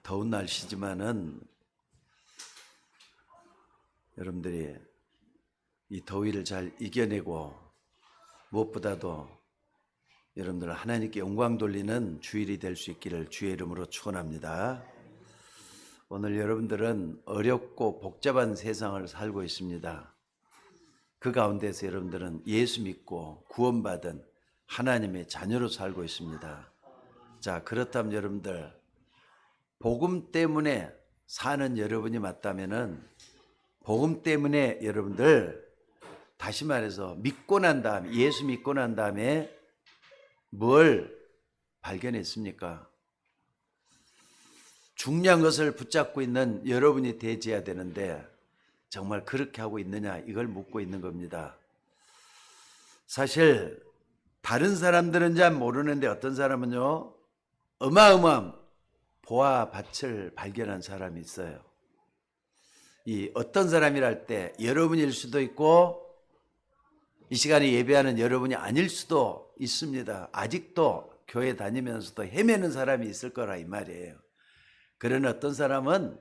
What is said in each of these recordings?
더운 날씨지만은 여러분들이 이 더위를 잘 이겨내고 무엇보다도 여러분들 하나님께 영광 돌리는 주일이 될 수 있기를 주의 이름으로 축원합니다. 오늘 여러분들은 어렵고 복잡한 세상을 살고 있습니다. 그 가운데서 여러분들은 예수 믿고 구원받은 하나님의 자녀로 살고 있습니다. 자, 그렇다면 여러분들 복음 때문에 사는 여러분이 맞다면은 복음 때문에 여러분들 다시 말해서 믿고 난 다음에 예수 믿고 난 다음에 뭘 발견했습니까? 중요한 것을 붙잡고 있는 여러분이 되어야 되는데 정말 그렇게 하고 있느냐 이걸 묻고 있는 겁니다. 사실 다른 사람들은 잘 모르는데 어떤 사람은요 어마어마한 보화 밭을 발견한 사람이 있어요. 이 어떤 사람이랄 때 여러분일 수도 있고 이 시간에 예배하는 여러분이 아닐 수도 있습니다. 아직도 교회 다니면서도 헤매는 사람이 있을 거라 이 말이에요. 그런 어떤 사람은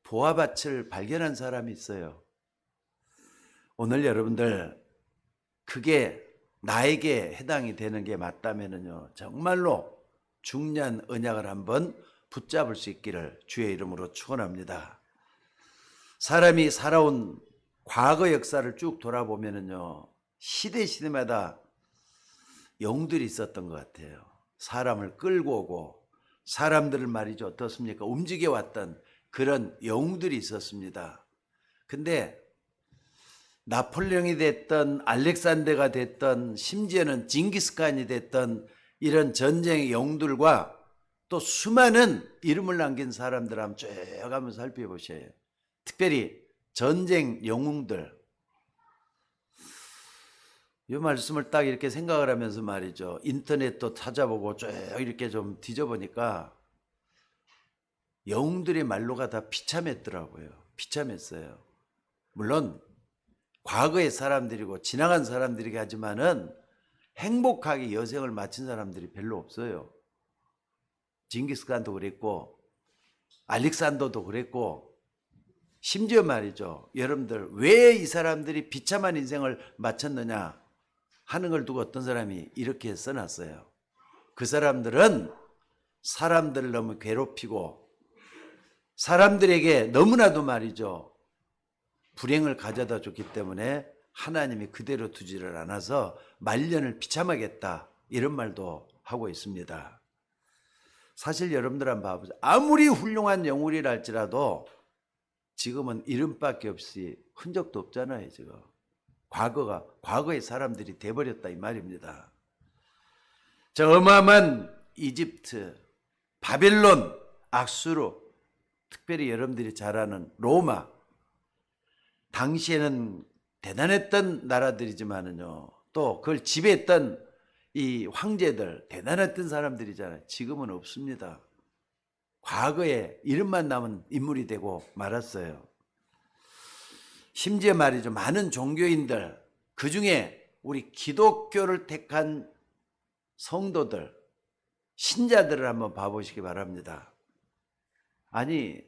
보화밭을 발견한 사람이 있어요. 오늘 여러분들 그게 나에게 해당이 되는 게 맞다면요 정말로 중요한 언약을 한번 붙잡을 수 있기를 주의 이름으로 축원합니다. 사람이 살아온 과거 역사를 쭉 돌아보면요 시대마다 영들이 있었던 것 같아요. 사람을 끌고 오고 사람들을 말이죠 어떻습니까? 움직여 왔던 그런 영들이 있었습니다. 근데 나폴레옹이 됐던 알렉산더가 됐던 심지어는 징기스칸이 됐던 이런 전쟁의 영들과 또 수많은 이름을 남긴 사람들 한번 쭉 한번 살펴보셔요. 특별히 전쟁 영웅들. 이 말씀을 딱 이렇게 생각을 하면서 말이죠. 인터넷도 찾아보고 쭉 이렇게 좀 뒤져보니까 영웅들의 말로가 다 비참했더라고요. 비참했어요. 물론 과거의 사람들이고 지나간 사람들이긴 하지만은 행복하게 여생을 마친 사람들이 별로 없어요. 징기스칸도 그랬고 알렉산더도 그랬고 심지어 말이죠. 여러분들 왜 이 사람들이 비참한 인생을 마쳤느냐 하는 걸 두고 어떤 사람이 이렇게 써놨어요. 그 사람들은 사람들을 너무 괴롭히고 사람들에게 너무나도 말이죠. 불행을 가져다 줬기 때문에 하나님이 그대로 두지를 않아서 말년을 비참하겠다 이런 말도 하고 있습니다. 사실 여러분들 한번 봐보세요. 아무리 훌륭한 영웅이라 할지라도 지금은 이름밖에 없이 흔적도 없잖아요. 지금 과거의 사람들이 돼버렸다 이 말입니다. 저 어마어마한 이집트, 바벨론, 악수르, 특별히 여러분들이 잘 아는 로마, 당시에는 대단했던 나라들이지만은요 또 그걸 지배했던 이 황제들 대단했던 사람들이잖아요. 지금은 없습니다. 과거에 이름만 남은 인물이 되고 말았어요. 심지어 말이죠 많은 종교인들 그중에 우리 기독교를 택한 성도들 신자들을 한번 봐보시기 바랍니다. 아니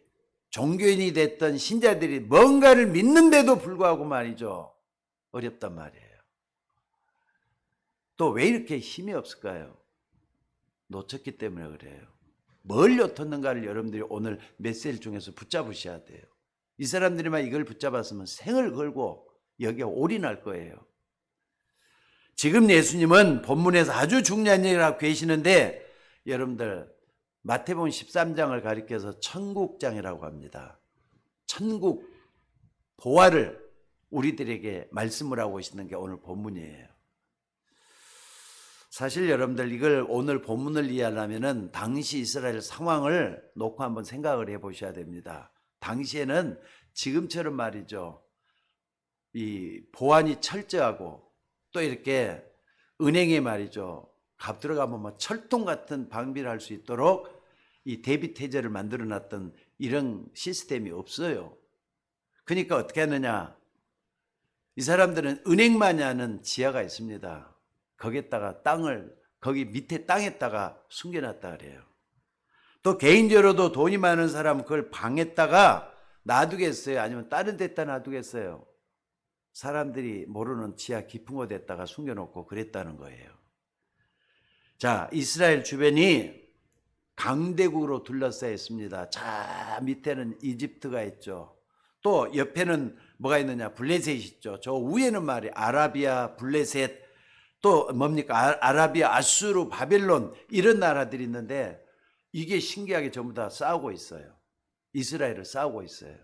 종교인이 됐던 신자들이 뭔가를 믿는데도 불구하고 말이죠 어렵단 말이에요. 또 왜 이렇게 힘이 없을까요? 놓쳤기 때문에 그래요. 뭘 놓쳤는가를 여러분들이 오늘 메시지 중에서 붙잡으셔야 돼요. 이 사람들이만 이걸 붙잡았으면 생을 걸고 여기에 올인할 거예요. 지금 예수님은 본문에서 아주 중요한 얘기를 하고 계시는데 여러분들 마태복음 13장을 가리켜서 천국장이라고 합니다. 천국 보화를 우리들에게 말씀을 하고 계시는 게 오늘 본문이에요. 사실 여러분들 이걸 오늘 본문을 이해하려면 당시 이스라엘 상황을 놓고 한번 생각을 해보셔야 됩니다. 당시에는 지금처럼 말이죠. 이 보안이 철저하고 또 이렇게 은행에 말이죠. 값 들어가면 뭐 철통 같은 방비를 할 수 있도록 이 대비 태제를 만들어 놨던 이런 시스템이 없어요. 그러니까 어떻게 하느냐. 이 사람들은 은행만이 하는 지하가 있습니다. 거기에다가 거기 밑에 땅에다가 숨겨놨다 그래요. 또 개인적으로도 돈이 많은 사람은 그걸 방에다가 놔두겠어요? 아니면 다른 데다 놔두겠어요? 사람들이 모르는 지하 깊은 곳에다가 숨겨놓고 그랬다는 거예요. 자, 이스라엘 주변이 강대국으로 둘러싸여 있습니다. 자, 밑에는 이집트가 있죠. 또 옆에는 뭐가 있느냐? 블레셋이 있죠. 저 위에는 말이 아라비아, 블레셋, 또 뭡니까? 아라비아, 아수르, 바벨론 이런 나라들이 있는데 이게 신기하게 전부 다 싸우고 있어요. 이스라엘을 싸우고 있어요.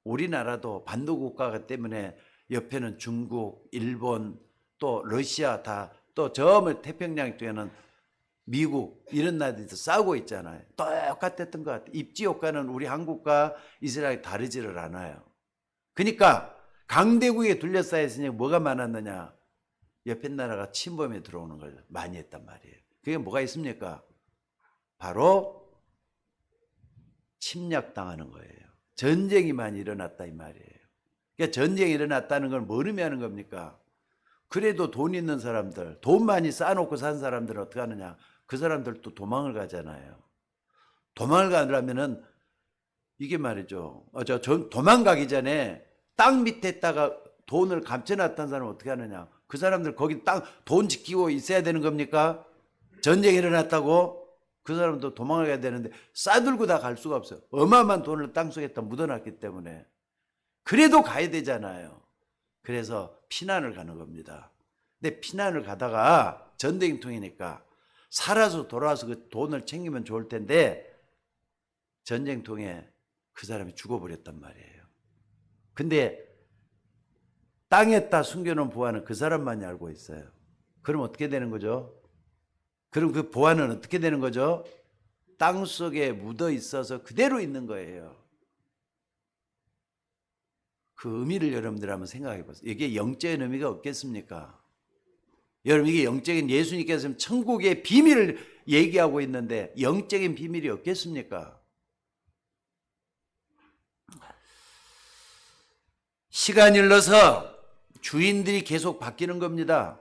우리나라도 반도 국가가 때문에 옆에는 중국, 일본, 또 러시아 다 또 저 태평양 쪽에는 미국 이런 나라들도 싸우고 있잖아요. 똑같았던 것 같아요. 입지 효과는 우리 한국과 이스라엘이 다르지를 않아요. 그러니까 강대국에 둘러싸여 있으니 뭐가 많았느냐? 옆에 나라가 침범에 들어오는 걸 많이 했단 말이에요. 그게 뭐가 있습니까? 바로 침략당하는 거예요. 전쟁이 많이 일어났다 이 말이에요. 그러니까 전쟁이 일어났다는 걸 뭘 의미하는 겁니까? 그래도 돈 있는 사람들, 돈 많이 쌓아놓고 산 사람들은 어떻게 하느냐? 그 사람들도 도망을 가잖아요. 도망을 가려면은 이게 말이죠. 도망가기 전에 땅 밑에다가 돈을 감춰놨던 사람은 어떻게 하느냐? 그 사람들 거기 돈 지키고 있어야 되는 겁니까? 전쟁이 일어났다고? 그 사람도 도망을 가야 되는데 싸들고 다 갈 수가 없어요. 어마어마한 돈을 땅속에다 묻어놨기 때문에. 그래도 가야 되잖아요. 그래서 피난을 가는 겁니다. 근데 피난을 가다가 전쟁통이니까 살아서 돌아와서 그 돈을 챙기면 좋을 텐데 전쟁통에 그 사람이 죽어버렸단 말이에요. 근데 땅에다 숨겨놓은 보안은 그 사람만이 알고 있어요. 그럼 어떻게 되는 거죠? 그럼 그 보안은 어떻게 되는 거죠? 땅 속에 묻어 있어서 그대로 있는 거예요. 그 의미를 여러분들 한번 생각해 보세요. 이게 영적인 의미가 없겠습니까? 여러분 이게 영적인 예수님께서 천국의 비밀을 얘기하고 있는데 영적인 비밀이 없겠습니까? 시간이 흘러서 주인들이 계속 바뀌는 겁니다.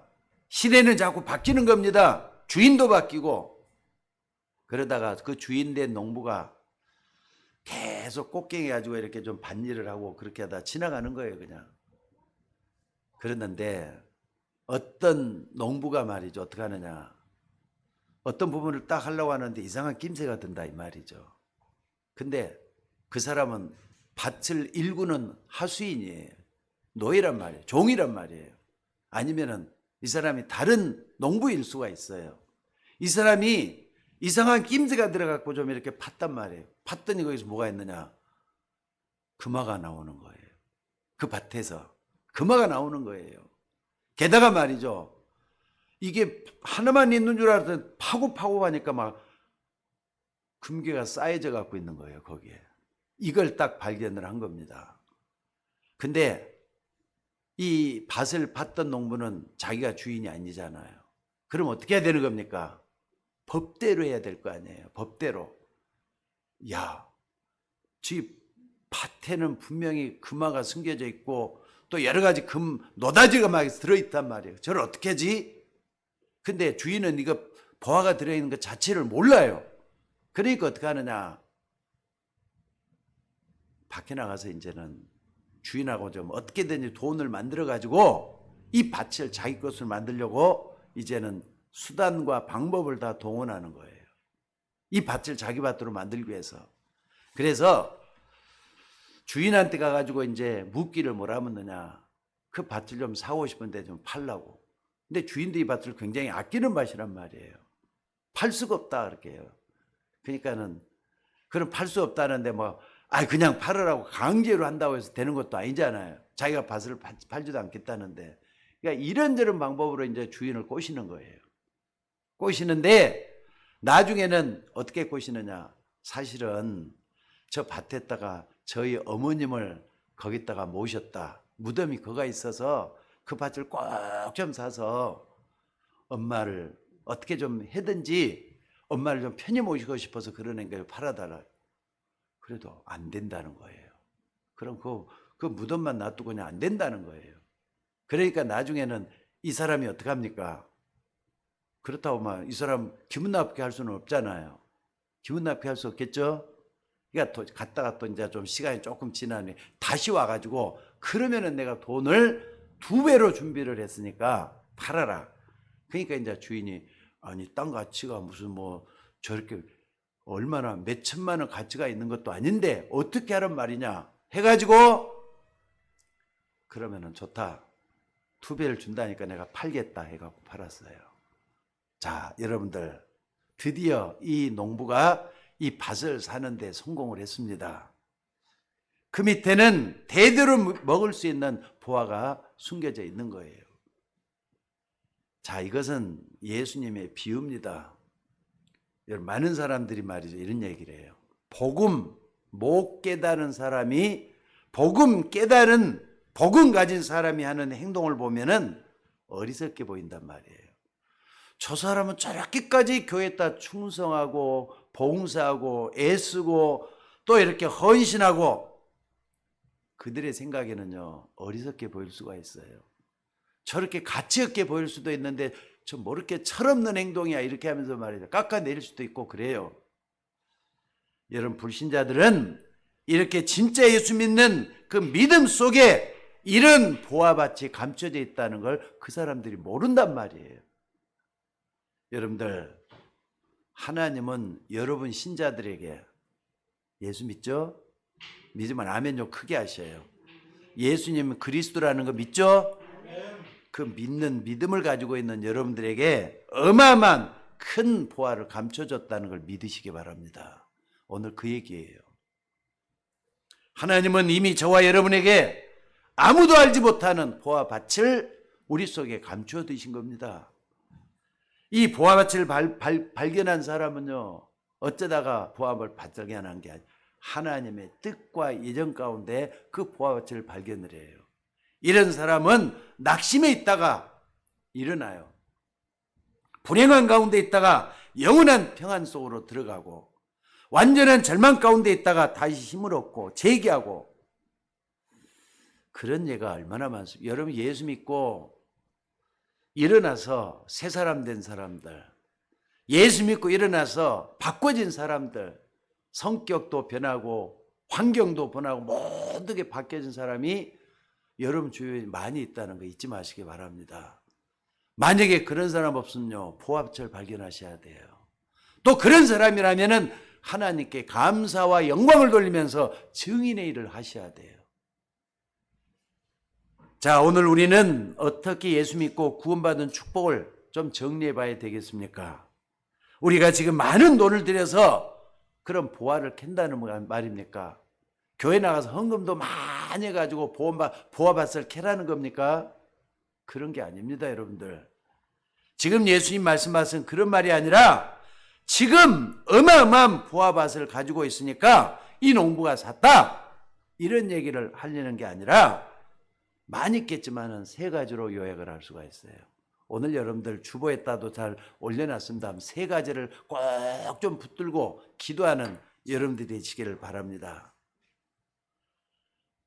시대는 자꾸 바뀌는 겁니다. 주인도 바뀌고 그러다가 그 주인 된 농부가 계속 꽃갱이 가지고 이렇게 좀 밭일을 하고 그렇게 하다 지나가는 거예요 그냥. 그랬는데 어떤 농부가 말이죠. 어떻게 하느냐. 어떤 부분을 딱 하려고 하는데 이상한 낌새가 든다 이 말이죠. 근데 그 사람은 밭을 일구는 하수인이에요. 노예란 말이에요. 종이란 말이에요. 아니면은 이 사람이 다른 농부일 수가 있어요. 이 사람이 이상한 낌새가 들어갖고 좀 이렇게 팠단 말이에요. 팠더니 거기서 뭐가 있느냐. 금화가 나오는 거예요. 그 밭에서 금화가 나오는 거예요. 게다가 말이죠. 이게 하나만 있는 줄 알았더니 파고 하니까 막 금괴가 쌓여져 갖고 있는 거예요. 거기에. 이걸 딱 발견을 한 겁니다. 근데 이 밭을 팠던 농부는 자기가 주인이 아니잖아요. 그럼 어떻게 해야 되는 겁니까? 법대로 해야 될 거 아니에요. 법대로. 야, 지 밭에는 분명히 금화가 숨겨져 있고 또 여러 가지 노다지가 막 들어있단 말이에요. 저를 어떻게 하지? 근데 주인은 이거 보화가 들어있는 것 자체를 몰라요. 그러니까 어떻게 하느냐? 밖에 나가서 이제는 주인하고 좀 어떻게든지 돈을 만들어 가지고 이 밭을 자기 것을 만들려고 이제는 수단과 방법을 다 동원하는 거예요. 이 밭을 자기 밭으로 만들기 위해서. 그래서 주인한테 가가지고 이제 묻기를 뭐라 묻느냐. 그 밭을 좀 사고 싶은데 좀 팔라고. 근데 주인도 이 밭을 굉장히 아끼는 밭이란 말이에요. 팔 수가 없다 그렇게 해요. 그러니까는 그럼 팔 수 없다는데 뭐 그냥 팔으라고 강제로 한다고 해서 되는 것도 아니잖아요. 자기가 밭을 팔지도 않겠다는데. 그러니까 이런저런 방법으로 이제 주인을 꼬시는 거예요. 꼬시는데 나중에는 어떻게 꼬시느냐. 사실은 저 밭에다가 저희 어머님을 거기다가 모셨다. 무덤이 거가 있어서 그 밭을 꼭 좀 사서 엄마를 어떻게 좀 하든지 엄마를 좀 편히 모시고 싶어서 그러는 걸 팔아달라. 그래도 안 된다는 거예요. 그럼 그 무덤만 놔두고 그냥 안 된다는 거예요. 그러니까 나중에는 이 사람이 어떡합니까? 그렇다고 막 이 사람 기분 나쁘게 할 수는 없잖아요. 기분 나쁘게 할 수 없겠죠? 그러니까 갔다가 또 이제 좀 시간이 조금 지나니 다시 와가지고 그러면은 내가 돈을 2배로 준비를 했으니까 팔아라. 그러니까 이제 주인이 아니 땅 가치가 무슨 뭐 저렇게 얼마나 몇 천만 원 가치가 있는 것도 아닌데 어떻게 하란 말이냐 해가지고 그러면은 좋다. 2배를 준다니까 내가 팔겠다 해갖고 팔았어요. 자, 여러분들 드디어 이 농부가 이 밭을 사는데 성공을 했습니다. 그 밑에는 대대로 먹을 수 있는 보화가 숨겨져 있는 거예요. 자, 이것은 예수님의 비유입니다. 여러분, 많은 사람들이 말이죠, 이런 얘기를 해요. 복음 못 깨달은 사람이 복음 가진 사람이 하는 행동을 보면은 어리석게 보인단 말이에요. 저 사람은 저렇게까지 교회에다 충성하고 봉사하고 애쓰고 또 이렇게 헌신하고, 그들의 생각에는요 어리석게 보일 수가 있어요. 저렇게 가치 없게 보일 수도 있는데 저 뭐 이렇게 철없는 행동이야 이렇게 하면서 말이죠 깎아내릴 수도 있고 그래요. 여러분, 불신자들은 이렇게 진짜 예수 믿는 그 믿음 속에 이런 보화밭이 감춰져 있다는 걸 그 사람들이 모른단 말이에요. 여러분들, 하나님은 여러분 신자들에게, 예수 믿죠? 믿으면 아멘 좀 크게 하셔요. 예수님은 그리스도라는 거 믿죠? 그 믿는 믿음을 가지고 있는 여러분들에게 어마어마한 큰 보화를 감춰줬다는 걸 믿으시기 바랍니다. 오늘 그 얘기예요. 하나님은 이미 저와 여러분에게 아무도 알지 못하는 보화밭을 우리 속에 감춰 두신 겁니다. 이 보화밭을 발견한 사람은요 어쩌다가 보화밭을 발견한 게 아니라 하나님의 뜻과 예정 가운데 그 보화밭을 발견을 해요. 이런 사람은 낙심에 있다가 일어나요. 불행한 가운데 있다가 영원한 평안 속으로 들어가고, 완전한 절망 가운데 있다가 다시 힘을 얻고 재기하고, 그런 예가 얼마나 많습니까? 여러분, 예수 믿고 일어나서 새 사람 된 사람들, 예수 믿고 일어나서 바꿔진 사람들, 성격도 변하고 환경도 변하고 모든 게 바뀌어진 사람이 여러분 주위에 많이 있다는 거 잊지 마시기 바랍니다. 만약에 그런 사람 없으면요 보화밭을 발견하셔야 돼요. 또 그런 사람이라면은 하나님께 감사와 영광을 돌리면서 증인의 일을 하셔야 돼요. 자, 오늘 우리는 어떻게 예수 믿고 구원받은 축복을 좀 정리해 봐야 되겠습니까? 우리가 지금 많은 돈을 들여서 그런 보화를 캔다는 말입니까? 교회 나가서 헌금도 많이 해가지고 보화밭을 캐라는 겁니까? 그런 게 아닙니다, 여러분들. 지금 예수님 말씀하신 그런 말이 아니라 지금 어마어마한 보화밭을 가지고 있으니까 이 농부가 샀다, 이런 얘기를 하려는 게 아니라 많이 있겠지만은 3가지로 요약을 할 수가 있어요. 오늘 여러분들 주보에다도 잘 올려놨습니다. 3가지를 꼭 좀 붙들고 기도하는 여러분들이 되시기를 바랍니다.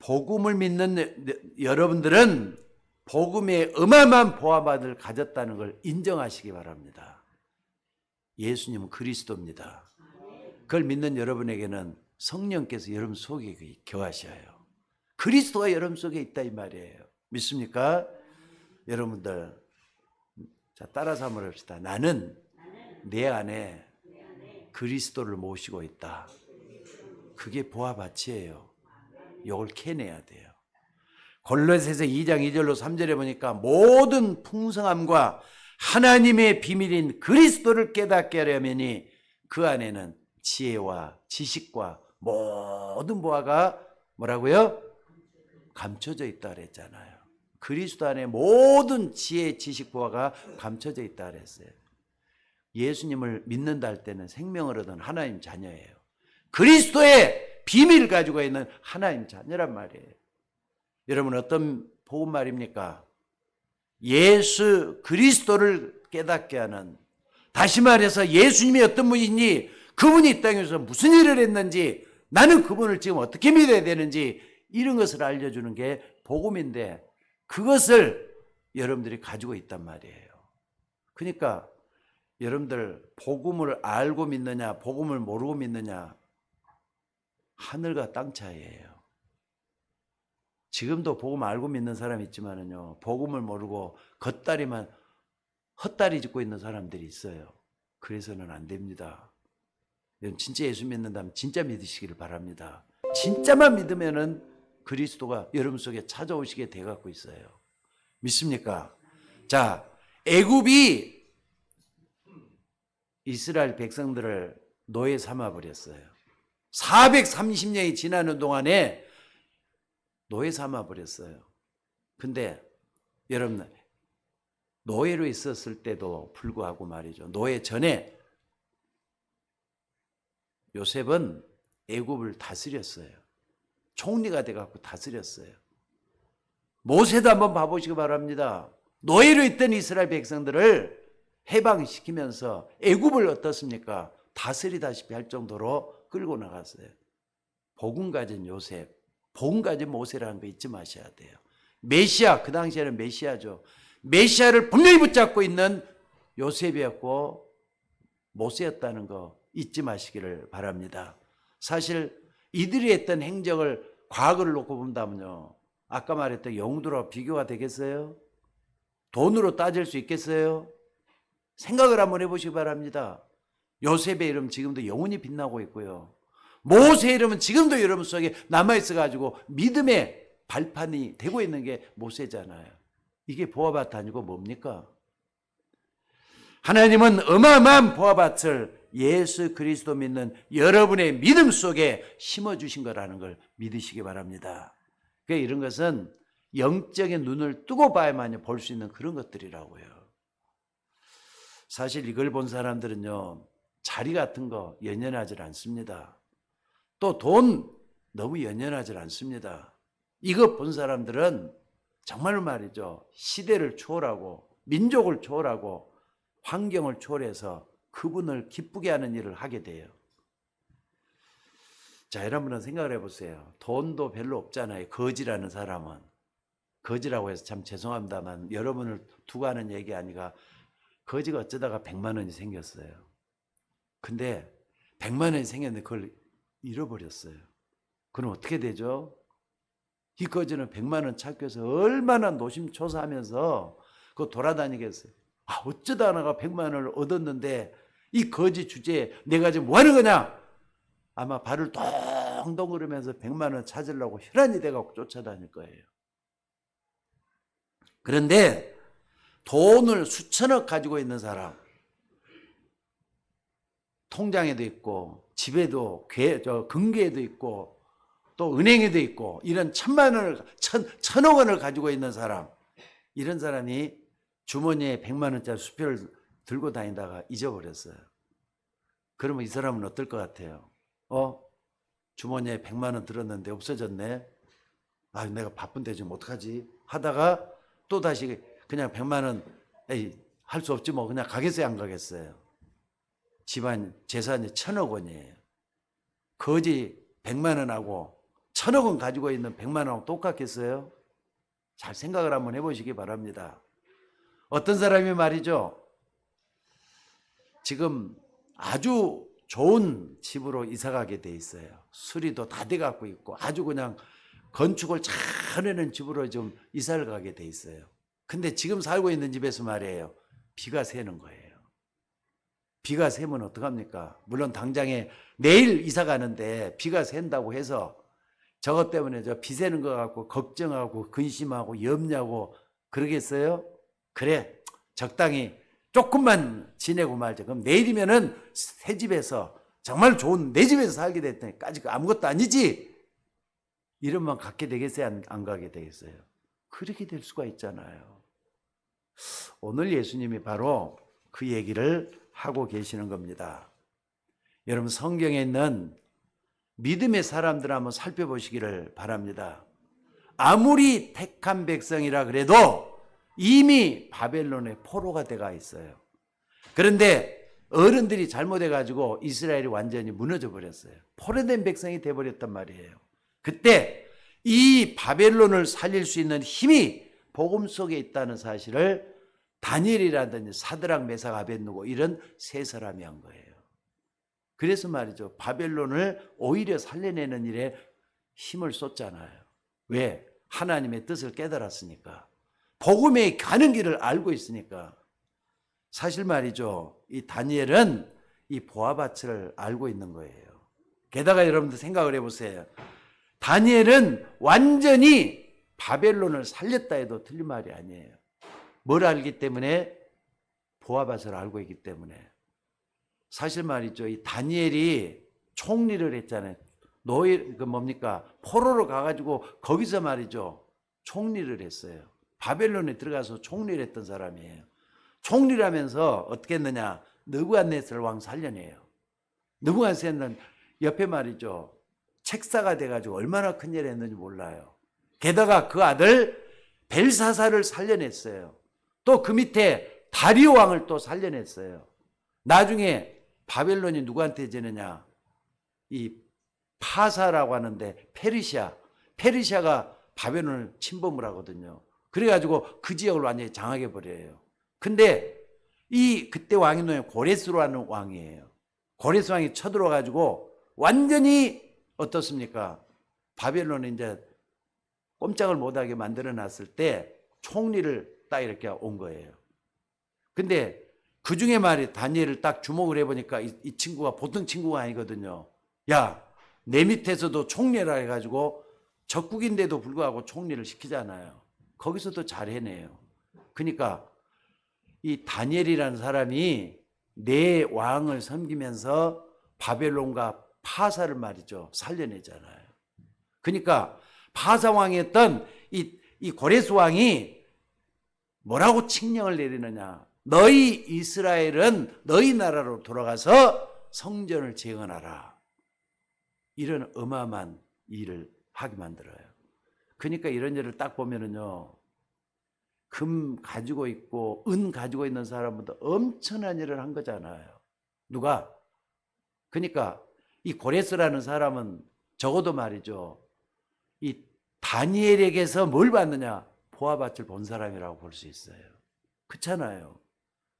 복음을 믿는 여러분들은 복음의 어마어마한 보화밭을 가졌다는 걸 인정하시기 바랍니다. 예수님은 그리스도입니다. 그걸 믿는 여러분에게는 성령께서 여러분 속에 거하셔요. 그리스도가 여러분 속에 있다 이 말이에요. 믿습니까? 여러분들, 자, 따라서 한번 합시다. 나는 내 안에 그리스도를 모시고 있다. 그게 보화밭이에요. 이걸 캐내야 돼요. 골로새서 2장 2절로 3절에 보니까 모든 풍성함과 하나님의 비밀인 그리스도를 깨닫게 하려면이 그 안에는 지혜와 지식과 모든 보화가 뭐라고요? 감춰져 있다 그랬잖아요. 그리스도 안에 모든 지혜, 지식, 보화가 감춰져 있다 그랬어요. 예수님을 믿는다 할 때는 생명을 얻은 하나님 자녀예요. 그리스도의 비밀을 가지고 있는 하나님 자녀란 말이에요. 여러분, 어떤 복음 말입니까? 예수 그리스도를 깨닫게 하는, 다시 말해서 예수님이 어떤 분이니, 그분이 이 땅에서 무슨 일을 했는지, 나는 그분을 지금 어떻게 믿어야 되는지, 이런 것을 알려주는 게 복음인데 그것을 여러분들이 가지고 있단 말이에요. 그러니까 여러분들 복음을 알고 믿느냐 복음을 모르고 믿느냐 하늘과 땅 차이예요. 지금도 복음 알고 믿는 사람이 있지만은요, 복음을 모르고 겉다리만 헛다리 짚고 있는 사람들이 있어요. 그래서는 안 됩니다. 여러분 진짜 예수 믿는다면 진짜 믿으시기를 바랍니다. 진짜만 믿으면은 그리스도가 여러분 속에 찾아오시게 돼 갖고 있어요. 믿습니까? 자, 애굽이 이스라엘 백성들을 노예 삼아 버렸어요. 430년이 지나는 동안에 노예 삼아 버렸어요. 근데 여러분 노예로 있었을 때도 불구하고 말이죠. 노예 전에 요셉은 애굽을 다스렸어요. 총리가 돼 갖고 다스렸어요. 모세도 한번 봐보시기 바랍니다. 노예로 있던 이스라엘 백성들을 해방시키면서 애굽을 어떻습니까? 다스리다시피 할 정도로 끌고 나갔어요. 복음 가진 요셉, 복음 가진 모세라는 거 잊지 마셔야 돼요. 메시아, 그 당시에는 메시아죠. 메시아를 분명히 붙잡고 있는 요셉이었고 모세였다는 거 잊지 마시기를 바랍니다. 사실 이들이 했던 행적을 과거를 놓고 본다면요, 아까 말했던 영웅들과 비교가 되겠어요? 돈으로 따질 수 있겠어요? 생각을 한번 해보시기 바랍니다. 요셉의 이름 지금도 영원히 빛나고 있고요. 모세의 이름은 지금도 여러분 속에 남아있어가지고 믿음의 발판이 되고 있는 게 모세잖아요. 이게 보화밭 아니고 뭡니까? 하나님은 어마어마한 보화밭을 예수 그리스도 믿는 여러분의 믿음 속에 심어주신 거라는 걸 믿으시기 바랍니다. 그러니까 이런 것은 영적인 눈을 뜨고 봐야만 볼 수 있는 그런 것들이라고요. 사실 이걸 본 사람들은요, 자리 같은 거 연연하지 않습니다. 또 돈 너무 연연하지 않습니다. 이거 본 사람들은 정말 말이죠, 시대를 초월하고 민족을 초월하고 환경을 초월해서 그분을 기쁘게 하는 일을 하게 돼요. 자, 여러분은 생각을 해보세요. 돈도 별로 없잖아요. 거지라는 사람은. 거지라고 해서 참 죄송합니다만 여러분을 두고 하는 얘기 아니라 거지가 어쩌다가 100만 원이 생겼어요. 근데 100만 원이 생겼는데 그걸 잃어버렸어요. 그럼 어떻게 되죠? 이 거지는 100만 원 찾기 위해서 얼마나 노심초사하면서 그거 돌아다니겠어요. 아, 어쩌다 하나가 100만 원을 얻었는데 이 거지 주제에 내가 지금 뭐 하는 거냐? 아마 발을 동동 그러면서 100만 원 찾으려고 혈안이 돼갖고 쫓아다닐 거예요. 그런데 돈을 수천억 가지고 있는 사람, 통장에도 있고 집에도 금괴에도 있고 또 은행에도 있고 이런 천억 원을 가지고 있는 사람, 이런 사람이 주머니에 100만 원짜리 수표를 들고 다니다가 잊어버렸어요. 그러면 이 사람은 어떨 것 같아요? 주머니에 100만 원 들었는데 없어졌네. 아, 내가 바쁜데 지금 어떡하지? 하다가 또 다시 그냥 100만 원, 할 수 없지 뭐 그냥 가겠어요, 안 가겠어요? 집안 재산이 1000억 원이에요. 거지 100만 원하고 1000억 원 가지고 있는 100만 원하고 똑같겠어요? 잘 생각을 한번 해보시기 바랍니다. 어떤 사람이 말이죠, 지금 아주 좋은 집으로 이사 가게 돼 있어요. 수리도 다 돼 갖고 있고 아주 그냥 건축을 잘 해놓은 집으로 좀 이사를 가게 돼 있어요. 근데 지금 살고 있는 집에서 말이에요, 비가 새는 거예요. 비가 새면 어떡합니까? 물론 당장에 내일 이사 가는데 비가 샌다고 해서 저것 때문에 저 비 새는 거 갖고 걱정하고 근심하고 염려하고 그러겠어요? 그래, 적당히 조금만 지내고 말자. 그럼 내일이면은 새 집에서 정말 좋은 내 집에서 살게 됐더니까지 아무것도 아니지. 이런 마음 갖게 되겠어요? 안 가게 되겠어요? 그렇게 될 수가 있잖아요. 오늘 예수님이 바로 그 얘기를 하고 계시는 겁니다. 여러분 성경에 있는 믿음의 사람들 한번 살펴보시기를 바랍니다. 아무리 택한 백성이라 그래도 이미 바벨론의 포로가 돼가 있어요. 그런데 어른들이 잘못해가지고 이스라엘이 완전히 무너져 버렸어요. 포로된 백성이 돼버렸단 말이에요. 그때 이 바벨론을 살릴 수 있는 힘이 복음 속에 있다는 사실을 다니엘이라든지 사드락 메삭 아벳느고 이런 세 사람이 한 거예요. 그래서 말이죠. 바벨론을 오히려 살려내는 일에 힘을 쏟잖아요. 왜? 하나님의 뜻을 깨달았으니까. 복음에 가는 길을 알고 있으니까. 사실 말이죠. 이 다니엘은 이 보화밭을 알고 있는 거예요. 게다가 여러분들 생각을 해보세요. 다니엘은 완전히 바벨론을 살렸다 해도 틀린 말이 아니에요. 뭘 알기 때문에? 보화밭을 알고 있기 때문에. 사실 말이죠. 이 다니엘이 총리를 했잖아요. 포로로 가가지고 거기서 말이죠. 총리를 했어요. 바벨론에 들어가서 총리를 했던 사람이에요. 총리를 하면서 어떻게 했느냐? 느부갓네살 왕 살려내요. 느부갓네살은 옆에 말이죠. 책사가 돼가지고 얼마나 큰 일을 했는지 몰라요. 게다가 그 아들 벨사살을 살려냈어요. 또 그 밑에 다리오 왕을 또 살려냈어요. 나중에 바벨론이 누구한테 지느냐? 이 파사라고 하는데 페르시아가 바벨론을 침범을 하거든요. 그래가지고 그 지역을 완전히 장악해 버려요. 근데 그때 왕이 누구냐? 고레스라는 왕이에요. 고레스 왕이 쳐들어가지고 완전히 어떻습니까? 바벨론을 이제 꼼짝을 못하게 만들어 놨을 때 총리를 딱 이렇게 온 거예요. 근데 그 중에 말이 다니엘을 딱 주목을 해보니까 이 친구가 보통 친구가 아니거든요. 야, 내 밑에서도 총리라 해가지고 적국인데도 불구하고 총리를 시키잖아요. 거기서도 잘 해내요. 그러니까 이 다니엘이라는 사람이 내 왕을 섬기면서 바벨론과 파사를 말이죠. 살려내잖아요. 그러니까 파사 왕이었던 이 고레스 왕이 뭐라고 칙령을 내리느냐? 너희 이스라엘은 너희 나라로 돌아가서 성전을 재건하라. 이런 어마어마한 일을 하게 만들어요. 그러니까 이런 일을 딱 보면은요. 금 가지고 있고 은 가지고 있는 사람보다 엄청난 일을 한 거잖아요. 누가? 그러니까 이 고레스라는 사람은 적어도 말이죠. 이 다니엘에게서 뭘 받느냐? 보화밭을 본 사람이라고 볼 수 있어요. 그렇잖아요.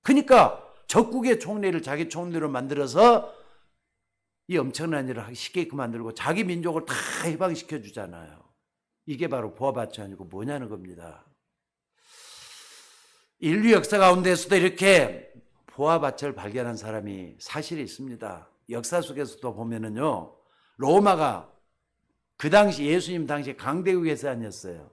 그러니까 적국의 총리를 자기 총리로 만들어서 이 엄청난 일을 하기 쉽게 만들고 자기 민족을 다 해방시켜 주잖아요. 이게 바로 보화밭이 아니고 뭐냐는 겁니다. 인류 역사 가운데서도 이렇게 보화밭을 발견한 사람이 사실이 있습니다. 역사 속에서도 보면은요, 로마가 그 당시 예수님 당시 강대국에서 아니었어요.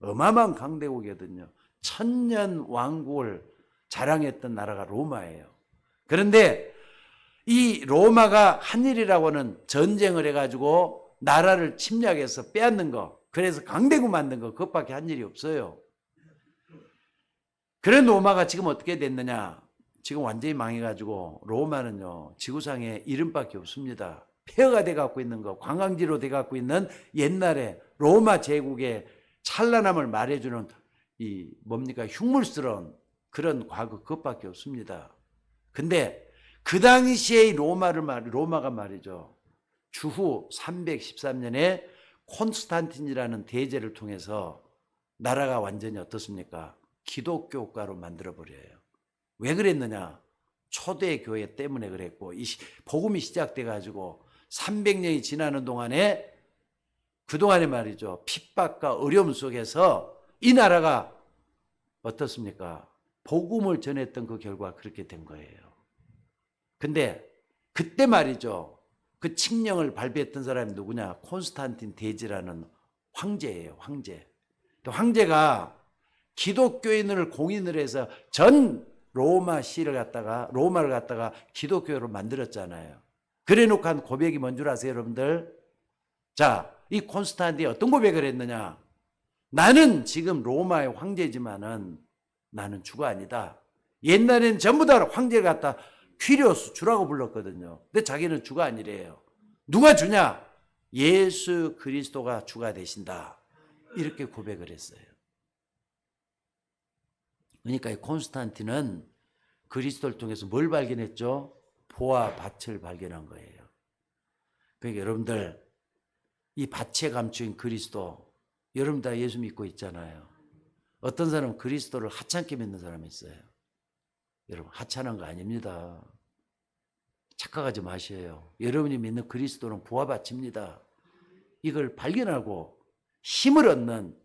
어마어마한 강대국이거든요. 천년 왕국을 자랑했던 나라가 로마예요. 그런데 이 로마가 한 일이라고 하는 전쟁을 해가지고 나라를 침략해서 빼앗는 거, 그래서 강대국 만든 거, 그것밖에 한 일이 없어요. 그런 로마가 지금 어떻게 됐느냐? 지금 완전히 망해가지고 로마는요, 지구상에 이름밖에 없습니다. 폐허가 돼갖고 있는 거, 관광지로 돼갖고 있는 옛날에 로마 제국의 찬란함을 말해주는 흉물스러운 그런 과거, 그것밖에 없습니다. 근데 그 당시에 로마가 말이죠. 주후 313년에 콘스탄틴이라는 대제를 통해서 나라가 완전히 어떻습니까? 기독교국가로 만들어버려요. 왜 그랬느냐? 초대교회 때문에 그랬고, 이 복음이 시작돼가지고 300년이 지나는 동안에 그동안에 말이죠. 핍박과 어려움 속에서 이 나라가 어떻습니까? 복음을 전했던 그 결과 그렇게 된 거예요. 근데 그때 말이죠. 그 칙령을 발표했던 사람이 누구냐? 콘스탄틴 대제라는 황제예요. 황제. 황제가 기독교인을 공인을 해서 전 로마를 갖다가 기독교로 만들었잖아요. 그래 놓고 한 고백이 뭔 줄 아세요, 여러분들? 자, 이 콘스탄틴이 어떤 고백을 했느냐? 나는 지금 로마의 황제지만은 나는 주가 아니다. 옛날에는 전부 다 황제를 갖다 퀴리오스, 주라고 불렀거든요. 근데 자기는 주가 아니래요. 누가 주냐? 예수 그리스도가 주가 되신다. 이렇게 고백을 했어요. 그러니까 이 콘스탄틴은 그리스도를 통해서 뭘 발견했죠? 보화 밭을 발견한 거예요. 그러니까 여러분들, 이 밭에 감추인 그리스도, 여러분 다 예수 믿고 있잖아요. 어떤 사람은 그리스도를 하찮게 믿는 사람이 있어요. 여러분, 하찮은 거 아닙니다. 착각하지 마셔요. 여러분이 믿는 그리스도는 부활받칩니다. 이걸 발견하고 힘을 얻는,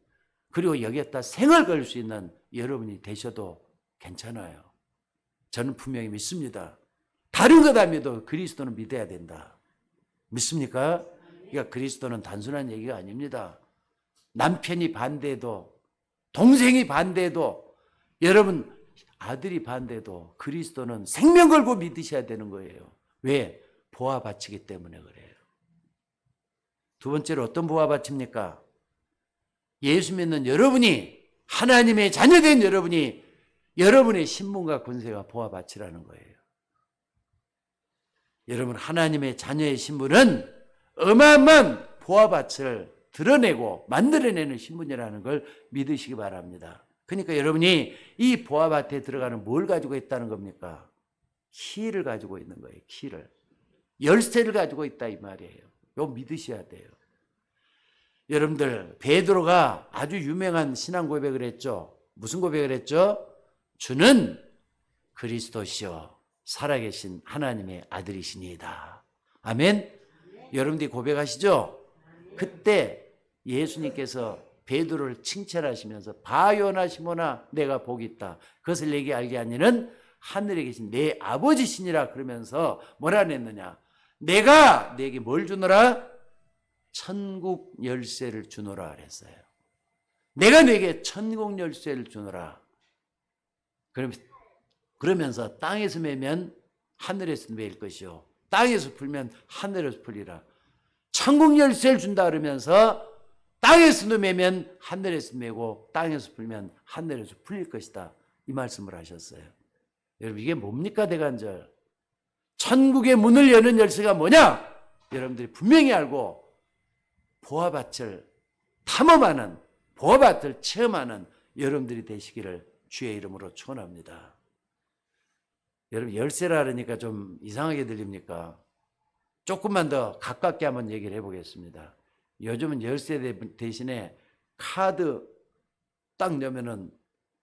그리고 여기에다 생을 걸 수 있는 여러분이 되셔도 괜찮아요. 저는 분명히 믿습니다. 다른 거 다 믿어도 그리스도는 믿어야 된다. 믿습니까? 그러니까 그리스도는 단순한 얘기가 아닙니다. 남편이 반대해도, 동생이 반대해도, 여러분 아들이 반대해도 그리스도는 생명 걸고 믿으셔야 되는 거예요. 왜? 보화 바치기 때문에 그래요. 두 번째로 어떤 보화 바칩니까? 예수 믿는 여러분이, 하나님의 자녀된 여러분이 여러분의 신분과 권세가 보화 바치라는 거예요. 여러분, 하나님의 자녀의 신분은 어마어마한 보화 밭을 드러내고 만들어내는 신분이라는 걸 믿으시기 바랍니다. 그러니까 여러분이 이 보화 밭에 들어가는 뭘 가지고 있다는 겁니까? 키를 가지고 있는 거예요. 키를. 열쇠를 가지고 있다 이 말이에요. 이거 믿으셔야 돼요. 여러분들, 베드로가 아주 유명한 신앙 고백을 했죠. 무슨 고백을 했죠? 주는 그리스도시요 살아계신 하나님의 아들이시니이다. 아멘. 여러분들이 고백하시죠? 그때 예수님께서 베드로를 칭찬하시면서 바요나 시모나 내가 복이 있다. 그것을 내게 알게 하니는 하늘에 계신 내 아버지시니라. 그러면서 뭐라 했느냐? 내가 내게 뭘 주노라? 천국 열쇠를 주노라 그랬어요. 내가 내게 천국 열쇠를 주노라. 그러면서 땅에서 매면 하늘에서 매일 것이요 땅에서 풀면 하늘에서 풀리라. 천국 열쇠를 준다 그러면서 땅에서도 매면 하늘에서 매고 땅에서 풀면 하늘에서 풀릴 것이다. 이 말씀을 하셨어요. 여러분, 이게 뭡니까? 대간절. 천국의 문을 여는 열쇠가 뭐냐? 여러분들이 분명히 알고 보화밭을 탐험하는, 보화밭을 체험하는 여러분들이 되시기를 주의 이름으로 축원합니다. 여러분, 열쇠라 그러니까 좀 이상하게 들립니까? 조금만 더 가깝게 한번 얘기를 해보겠습니다. 요즘은 열쇠 대신에 카드 딱 넣으면은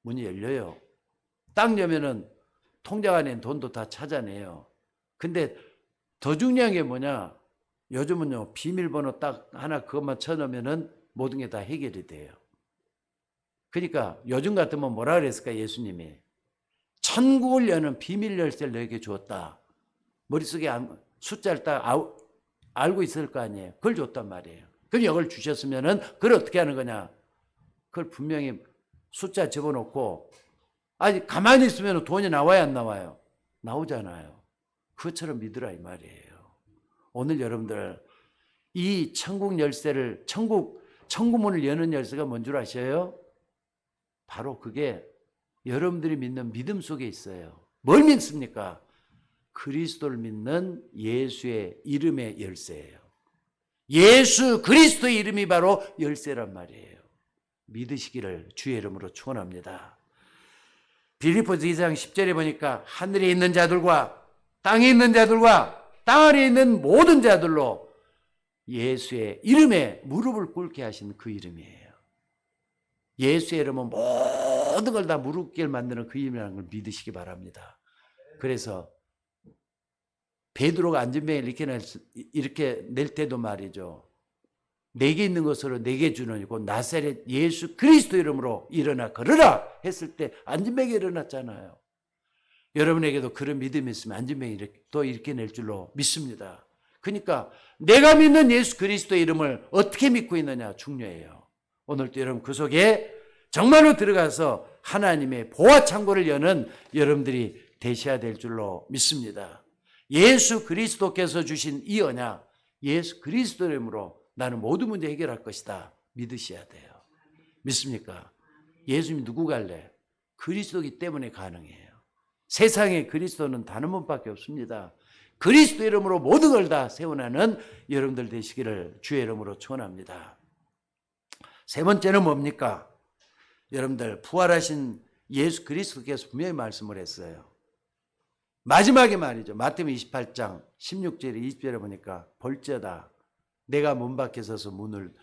문이 열려요. 딱 넣으면은 통장 안에 돈도 다 찾아내요. 근데 더 중요한 게 뭐냐? 요즘은요, 비밀번호 딱 하나 그것만 쳐넣으면은 모든 게 다 해결이 돼요. 그러니까 요즘 같으면 뭐라 그랬을까? 예수님이 천국을 여는 비밀 열쇠를 너에게 주었다. 머릿속에 숫자를 딱 알고 있을 거 아니에요. 그걸 줬단 말이에요. 그럼 이걸 주셨으면은 그걸 어떻게 하는 거냐? 그걸 분명히 숫자 집어넣고, 아니 가만히 있으면 돈이 나와야 안 나와요? 나오잖아요. 그것처럼 믿으라 이 말이에요. 오늘 여러분들 이 천국 열쇠를, 천국문을 여는 열쇠가 뭔 줄 아셔요? 바로 그게 여러분들이 믿는 믿음 속에 있어요. 뭘 믿습니까? 그리스도를 믿는 예수의 이름의 열쇠예요. 예수 그리스도의 이름이 바로 열쇠란 말이에요. 믿으시기를 주의 이름으로 축원합니다. 빌립보서 2장 10절에 보니까 하늘에 있는 자들과 땅에 있는 자들과 땅 아래에 있는 모든 자들로 예수의 이름에 무릎을 꿇게 하신 그 이름이에요. 예수의 이름은 모든 걸 다 무릎 꿇게 만드는 그 이름이라는 걸 믿으시기 바랍니다. 그래서 베드로가 안전뱅이를 이렇게 낼 때도 말이죠. 내게 있는 것으로 내게 주는 이고 나사렛 예수 그리스도 이름으로 일어나 걸으라 했을 때 안전뱅이 일어났잖아요. 여러분에게도 그런 믿음이 있으면 안전뱅이 또 이렇게 낼 줄로 믿습니다. 그러니까 내가 믿는 예수 그리스도의 이름을 어떻게 믿고 있느냐 중요해요. 오늘도 여러분 그 속에 정말로 들어가서 하나님의 보화 창고를 여는 여러분들이 되셔야 될 줄로 믿습니다. 예수 그리스도께서 주신 이 언약, 예수 그리스도 이름으로 나는 모든 문제 해결할 것이다. 믿으셔야 돼요. 믿습니까? 예수님이 누구 갈래? 그리스도이기 때문에 가능해요. 세상에 그리스도는 단 한 분밖에 없습니다. 그리스도 이름으로 모든 걸 다 세워나는 여러분들 되시기를 주의 이름으로 축원합니다. 세 번째는 뭡니까? 여러분들 부활하신 예수 그리스도께서 분명히 말씀을 했어요. 마지막에 말이죠. 마태복음 28장 16절에 20절에 보니까 볼지어다 내가 문 밖에 서서 문을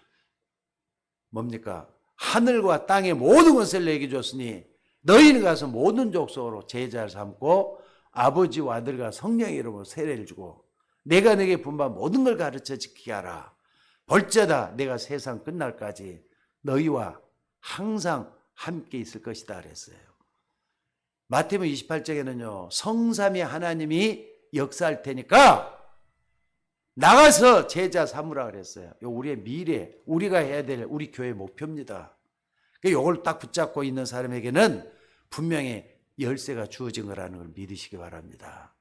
뭡니까? 하늘과 땅의 모든 것을 내게 줬으니 너희는 가서 모든 족속으로 제자를 삼고 아버지와 아들과 성령의 이름으로 세례를 주고 내가 네게 분부한 모든 걸 가르쳐 지키게 하라. 벌쩌다 내가 세상 끝날까지 너희와 항상 함께 있을 것이다 그랬어요. 마태복음 28장에는요. 성삼위 하나님이 역사할 테니까 나가서 제자 삼으라 그랬어요. 이거 우리의 미래, 우리가 해야 될 우리 교회의 목표입니다. 이걸 딱 붙잡고 있는 사람에게는 분명히 열쇠가 주어진 거라는 걸 믿으시기 바랍니다.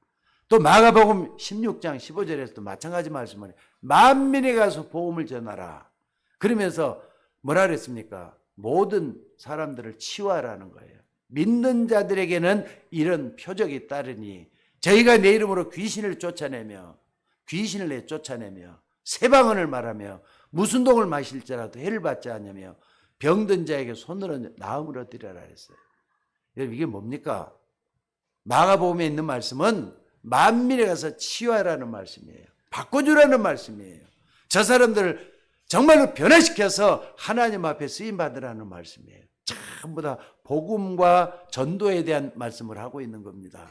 또 마가복음 16장 15절에서도 마찬가지 말씀을 만민에 가서 복음을 전하라. 그러면서 뭐라 그랬습니까? 모든 사람들을 치유하라는 거예요. 믿는 자들에게는 이런 표적이 따르니 저희가 내 이름으로 귀신을 내쫓아내며 세방언을 말하며 무슨 독을 마실지라도 해를 받지 않으며 병든 자에게 손으로 나음을 얻으리라 했어요. 여러분 이게 뭡니까? 마가복음에 있는 말씀은 만민에 가서 치유하라는 말씀이에요. 바꿔주라는 말씀이에요. 저 사람들을 정말로 변화시켜서 하나님 앞에 쓰임받으라는 말씀이에요. 전부 다 복음과 전도에 대한 말씀을 하고 있는 겁니다.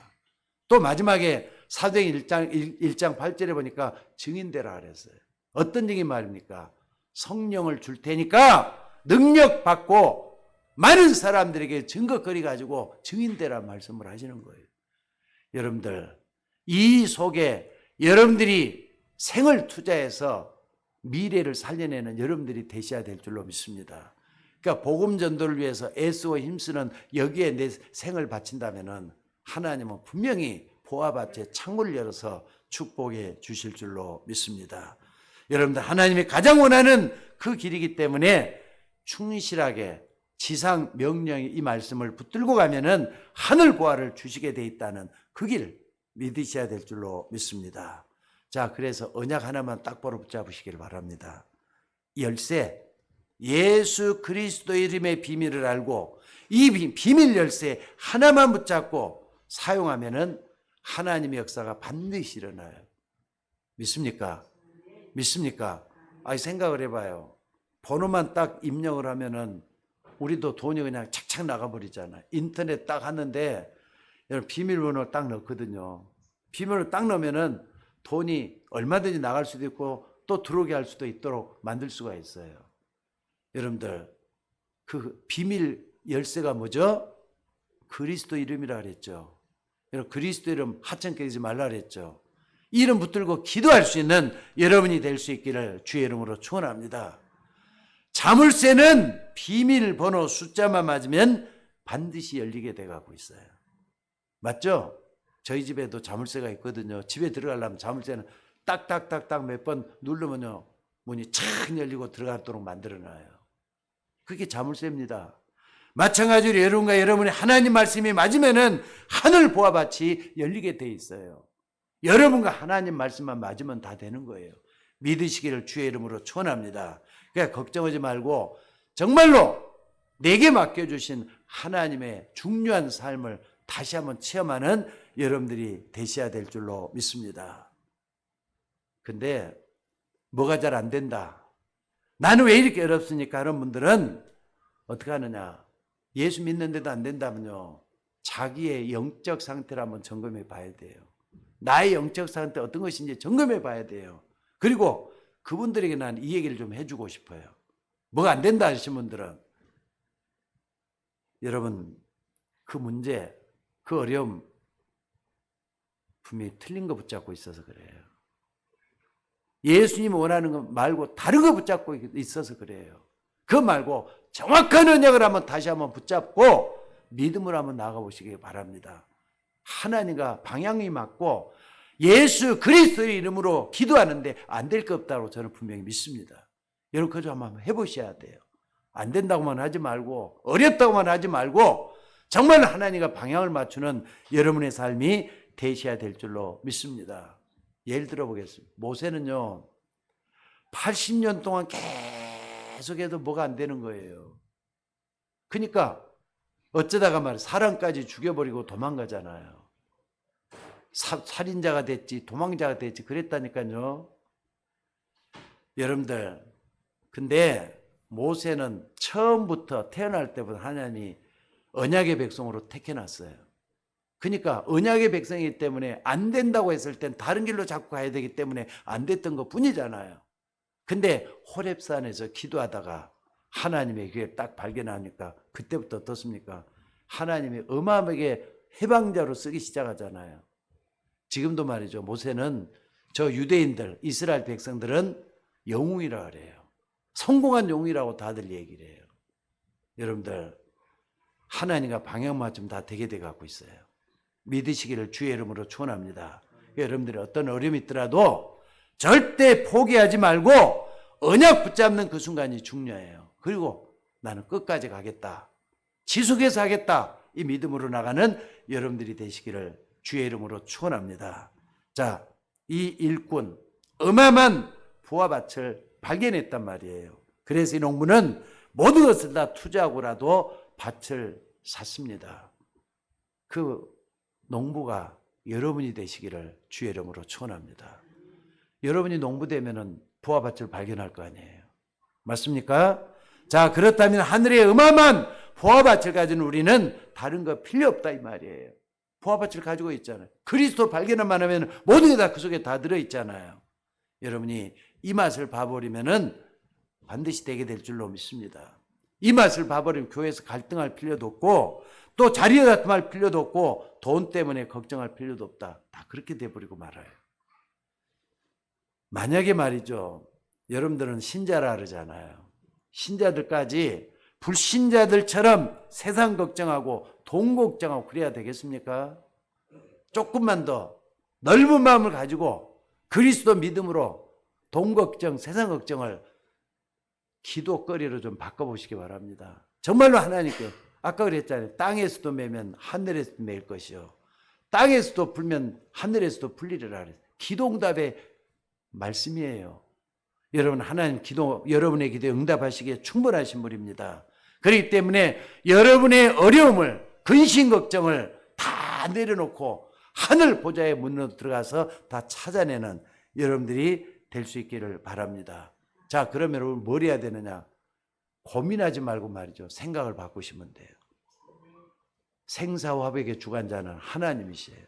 또 마지막에 사도행 1장 8절에 보니까 증인되라 그랬어요. 어떤 증인 말입니까? 성령을 줄 테니까 능력 받고 많은 사람들에게 증거거리 가지고 증인되라 말씀을 하시는 거예요. 여러분들 이 속에 여러분들이 생을 투자해서 미래를 살려내는 여러분들이 되셔야 될 줄로 믿습니다. 그러니까 복음 전도를 위해서 애쓰고 힘쓰는 여기에 내 생을 바친다면은 하나님은 분명히 보화밭에 창문을 열어서 축복해 주실 줄로 믿습니다. 여러분들 하나님이 가장 원하는 그 길이기 때문에 충실하게 지상 명령의 이 말씀을 붙들고 가면은 하늘 보화를 주시게 돼 있다는 그 길 믿으셔야 될 줄로 믿습니다. 자, 그래서 언약 하나만 딱 바로 붙잡으시길 바랍니다. 열쇠, 예수 그리스도의 이름의 비밀을 알고 이 비밀 열쇠 하나만 붙잡고 사용하면은 하나님의 역사가 반드시 일어나요. 믿습니까? 믿습니까? 생각을 해봐요. 번호만 딱 입력을 하면은 우리도 돈이 그냥 착착 나가버리잖아요. 인터넷 딱 하는데 여러분 비밀번호 딱 넣거든요. 비밀번호 딱 넣으면은 돈이 얼마든지 나갈 수도 있고 또 들어오게 할 수도 있도록 만들 수가 있어요. 여러분들 그 비밀 열쇠가 뭐죠? 그리스도 이름이라 그랬죠. 여러분 그리스도 이름 하찮게 되지 말라 그랬죠. 이름 붙들고 기도할 수 있는 여러분이 될 수 있기를 주의 이름으로 축원합니다. 자물쇠는 비밀번호 숫자만 맞으면 반드시 열리게 돼가고 있어요. 맞죠? 저희 집에도 자물쇠가 있거든요. 집에 들어가려면 자물쇠는 딱딱딱딱 몇 번 누르면요 문이 착 열리고 들어가도록 만들어놔요. 그게 자물쇠입니다. 마찬가지로 여러분과 여러분의 하나님 말씀이 맞으면은 하늘 보화밭이 열리게 돼 있어요. 여러분과 하나님 말씀만 맞으면 다 되는 거예요. 믿으시기를 주의 이름으로 축원합니다. 그러니까 걱정하지 말고 정말로 내게 맡겨주신 하나님의 중요한 삶을 다시 한번 체험하는 여러분들이 되셔야 될 줄로 믿습니다. 근데 뭐가 잘 안 된다. 나는 왜 이렇게 어렵습니까? 하는 분들은 어떻게 하느냐. 예수 믿는데도 안 된다면요. 자기의 영적 상태를 한번 점검해 봐야 돼요. 나의 영적 상태 어떤 것인지 점검해 봐야 돼요. 그리고 그분들에게 난 이 얘기를 좀 해주고 싶어요. 뭐가 안 된다 하시는 분들은 여러분 그 문제, 그 어려움 분명히 틀린 거 붙잡고 있어서 그래요. 예수님 원하는 거 말고 다른 거 붙잡고 있어서 그래요. 그거 말고 정확한 언약을 한번 다시 한번 붙잡고 믿음으로 한번 나가보시기 바랍니다. 하나님과 방향이 맞고 예수 그리스도의 이름으로 기도하는데 안 될 것 없다고 저는 분명히 믿습니다. 여러분 그거 좀 한번 해보셔야 돼요. 안 된다고만 하지 말고 어렵다고만 하지 말고 정말 하나님과 방향을 맞추는 여러분의 삶이 되셔야 될 줄로 믿습니다. 예를 들어 보겠습니다. 모세는요 80년 동안 계속해도 뭐가 안 되는 거예요. 그러니까 어쩌다가 말이야 사람까지 죽여버리고 도망가잖아요. 살인자가 됐지 도망자가 됐지 그랬다니까요. 여러분들 근데 모세는 처음부터 태어날 때부터 하나님이 언약의 백성으로 택해놨어요. 그러니까 언약의 백성이기 때문에 안 된다고 했을 땐 다른 길로 자꾸 가야 되기 때문에 안 됐던 것 뿐이잖아요. 근데 호렙산에서 기도하다가 하나님의 길을 딱 발견하니까 그때부터 어떻습니까? 하나님이 어마어마하게 해방자로 쓰기 시작하잖아요. 지금도 말이죠. 모세는 저 유대인들, 이스라엘 백성들은 영웅이라 그래요. 성공한 영웅이라고 다들 얘기를 해요. 여러분들 하나님과 방향 맞춤 다 되게 돼 갖고 있어요. 믿으시기를 주의 이름으로 축원합니다. 여러분들이 어떤 어려움이 있더라도 절대 포기하지 말고 언약 붙잡는 그 순간이 중요해요. 그리고 나는 끝까지 가겠다. 지속해서 하겠다. 이 믿음으로 나가는 여러분들이 되시기를 주의 이름으로 축원합니다. 자, 이 일꾼 어마어마한 부화밭을 발견했단 말이에요. 그래서 이 농부는 모든 것을 다 투자하고라도 밭을 샀습니다. 그 농부가 여러분이 되시기를 주의 이름으로 축원합니다. 여러분이 농부 되면은 부화밭을 발견할 거 아니에요. 맞습니까? 자, 그렇다면 하늘의 어마어마한 부화밭을 가진 우리는 다른 거 필요 없다 이 말이에요. 부화밭을 가지고 있잖아요. 그리스도 발견만 하면 모든 게 다 그 속에 다 들어있잖아요. 여러분이 이 맛을 봐버리면은 반드시 되게 될 줄로 믿습니다. 이 맛을 봐버리면 교회에서 갈등할 필요도 없고 또 자리에 다툼할 필요도 없고 돈 때문에 걱정할 필요도 없다. 다 그렇게 돼버리고 말아요. 만약에 말이죠. 여러분들은 신자라 그러잖아요. 신자들까지 불신자들처럼 세상 걱정하고 돈 걱정하고 그래야 되겠습니까? 조금만 더 넓은 마음을 가지고 그리스도 믿음으로 돈 걱정, 세상 걱정을 기도거리로 좀 바꿔보시기 바랍니다. 정말로 하나님께 아까 그랬잖아요. 땅에서도 매면 하늘에서도 매일 것이요. 땅에서도 풀면 하늘에서도 풀리리라 그랬어요. 기도응답의 말씀이에요. 여러분 하나님 기도 여러분의 기도에 응답하시기에 충분하신 분입니다. 그렇기 때문에 여러분의 어려움을 근심 걱정을 다 내려놓고 하늘 보좌의 문으로 들어가서 다 찾아내는 여러분들이 될 수 있기를 바랍니다. 자, 그러면 여러분 뭘 해야 되느냐? 고민하지 말고 말이죠. 생각을 바꾸시면 돼요. 생사화백의 주관자는 하나님이시에요.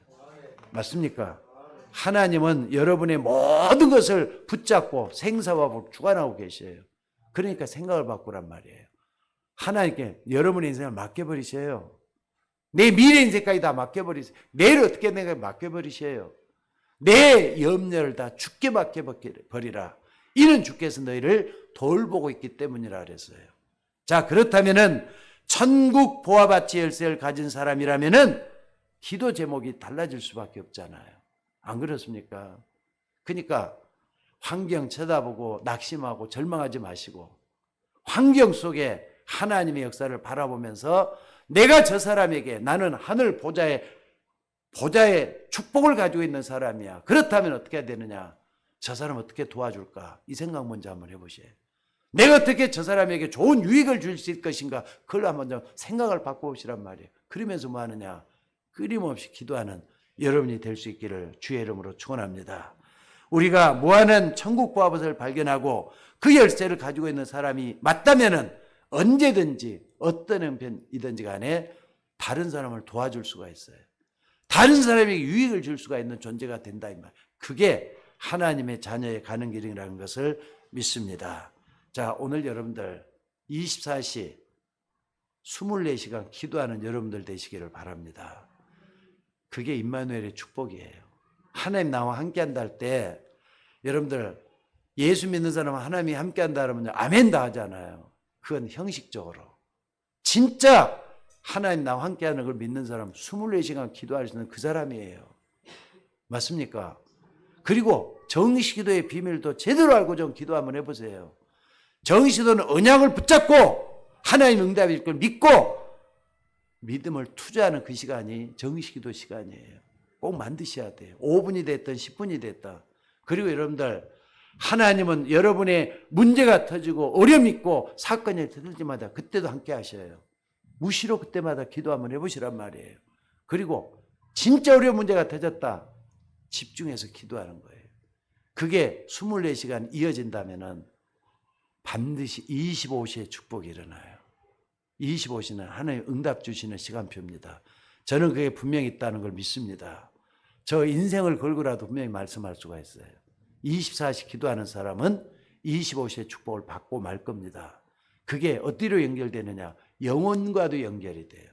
맞습니까? 하나님은 여러분의 모든 것을 붙잡고 생사화복 주관하고 계셔요. 그러니까 생각을 바꾸란 말이에요. 하나님께 여러분의 인생을 맡겨버리세요. 내 미래 인생까지 다 맡겨버리세요. 내일 어떻게 되는가 맡겨버리세요. 내 염려를 다 주께 맡겨버리라. 이는 주께서 너희를 돌보고 있기 때문이라 그랬어요. 자, 그렇다면은 천국 보화밭의 열쇠를 가진 사람이라면은 기도 제목이 달라질 수밖에 없잖아요. 안 그렇습니까? 그러니까 환경 쳐다보고 낙심하고 절망하지 마시고 환경 속에 하나님의 역사를 바라보면서 내가 저 사람에게 나는 하늘 보좌의 축복을 가지고 있는 사람이야. 그렇다면 어떻게 해야 되느냐? 저 사람 어떻게 도와줄까? 이 생각 먼저 한번 해보세요. 내가 어떻게 저 사람에게 좋은 유익을 줄 수 있을 것인가? 그걸 한번 좀 생각을 바꿔보시란 말이에요. 그러면서 뭐 하느냐? 끊임없이 기도하는 여러분이 될 수 있기를 주의 이름으로 축원합니다. 우리가 무한한 천국 보화밭을 발견하고 그 열쇠를 가지고 있는 사람이 맞다면은 언제든지 어떤 형편이든지 간에 다른 사람을 도와줄 수가 있어요. 다른 사람에게 유익을 줄 수가 있는 존재가 된다 이 말. 그게 하나님의 자녀의 가는 길이라는 것을 믿습니다. 자, 오늘 여러분들 24시 24시간 기도하는 여러분들 되시기를 바랍니다. 그게 임마누엘의 축복이에요. 하나님 나와 함께한다 할 때 여러분들 예수 믿는 사람은 하나님이 함께한다 그러면 아멘 다 하잖아요. 그건 형식적으로. 진짜 하나님 나와 함께하는 걸 믿는 사람 24시간 기도할 수 있는 그 사람이에요. 맞습니까? 그리고 정식기도의 비밀도 제대로 알고 좀 기도 한번 해보세요. 정식기도는 언약을 붙잡고 하나님 응답일 걸 믿고 믿음을 투자하는 그 시간이 정식기도 시간이에요. 꼭 만드셔야 돼요. 5분이 됐든 10분이 됐다. 그리고 여러분들 하나님은 여러분의 문제가 터지고 어려움이 있고 사건이 터질 때마다 그때도 함께 하셔요. 무시로 그때마다 기도 한번 해보시란 말이에요. 그리고 진짜 어려운 문제가 터졌다. 집중해서 기도하는 거예요. 그게 24시간 이어진다면은 반드시 25시에 축복이 일어나요. 25시는 하나님 응답 주시는 시간표입니다. 저는 그게 분명히 있다는 걸 믿습니다. 저 인생을 걸고라도 분명히 말씀할 수가 있어요. 24시 기도하는 사람은 25시에 축복을 받고 말 겁니다. 그게 어디로 연결되느냐? 영혼과도 연결이 돼요.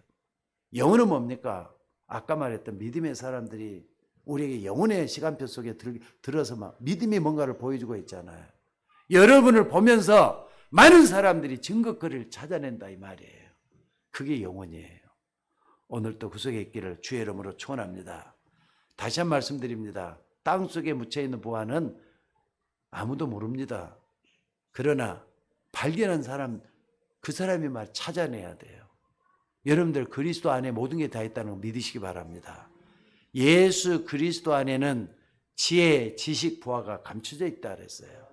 영혼은 뭡니까? 아까 말했던 믿음의 사람들이 우리에게 영혼의 시간표 속에 들어서 막 믿음이 뭔가를 보여주고 있잖아요. 여러분을 보면서 많은 사람들이 증거거리를 찾아낸다 이 말이에요. 그게 영혼이에요. 오늘도 구속에 있기를 주의 이름으로 축원합니다. 다시 한 말씀드립니다. 땅속에 묻혀있는 보화는 아무도 모릅니다. 그러나 발견한 사람, 그 사람이 말 찾아내야 돼요. 여러분들 그리스도 안에 모든 게 다 있다는 걸 믿으시기 바랍니다. 예수 그리스도 안에는 지혜, 지식, 보화가 감춰져 있다 그랬어요.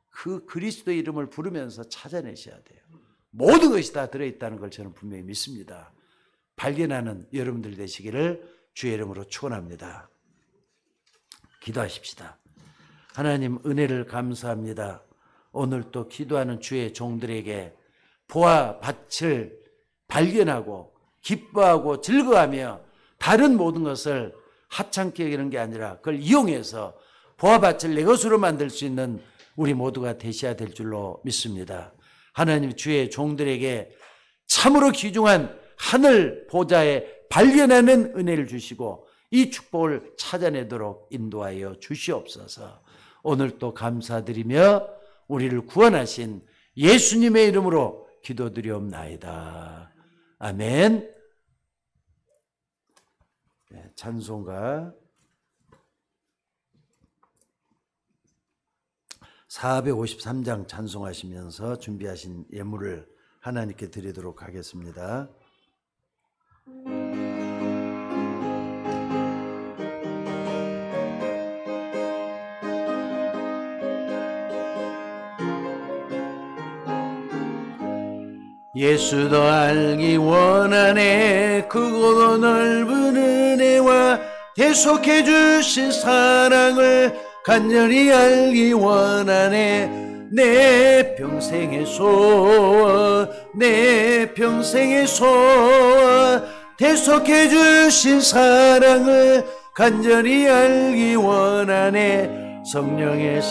그 그리스도 이름을 부르면서 찾아내셔야 돼요. 모든 것이 다 들어있다는 걸 저는 분명히 믿습니다. 발견하는 여러분들 되시기를 주의 이름으로 축원합니다. 기도하십시다. 하나님 은혜를 감사합니다. 오늘 또 기도하는 주의 종들에게 보화 밭을 발견하고 기뻐하고 즐거워하며 다른 모든 것을 하찮게 여기는 게 아니라 그걸 이용해서 보화 밭을 내 것으로 만들 수 있는 우리 모두가 되셔야 될 줄로 믿습니다. 하나님 주의 종들에게 참으로 귀중한 하늘 보좌에 발견하는 은혜를 주시고 이 축복을 찾아내도록 인도하여 주시옵소서. 오늘 또 감사드리며 우리를 구원하신 예수님의 이름으로 기도드리옵나이다. 아멘. 찬송가 453장 찬송하시면서 준비하신 예물을 하나님께 드리도록 하겠습니다. 예수도 알기 원하네 크고 넓은 은혜와 계속해 주신 사랑을 간절히 알기 원하네 내 평생의 소원 내 평생의 소원 계속해 주신 사랑을 간절히 알기 원하네 성령의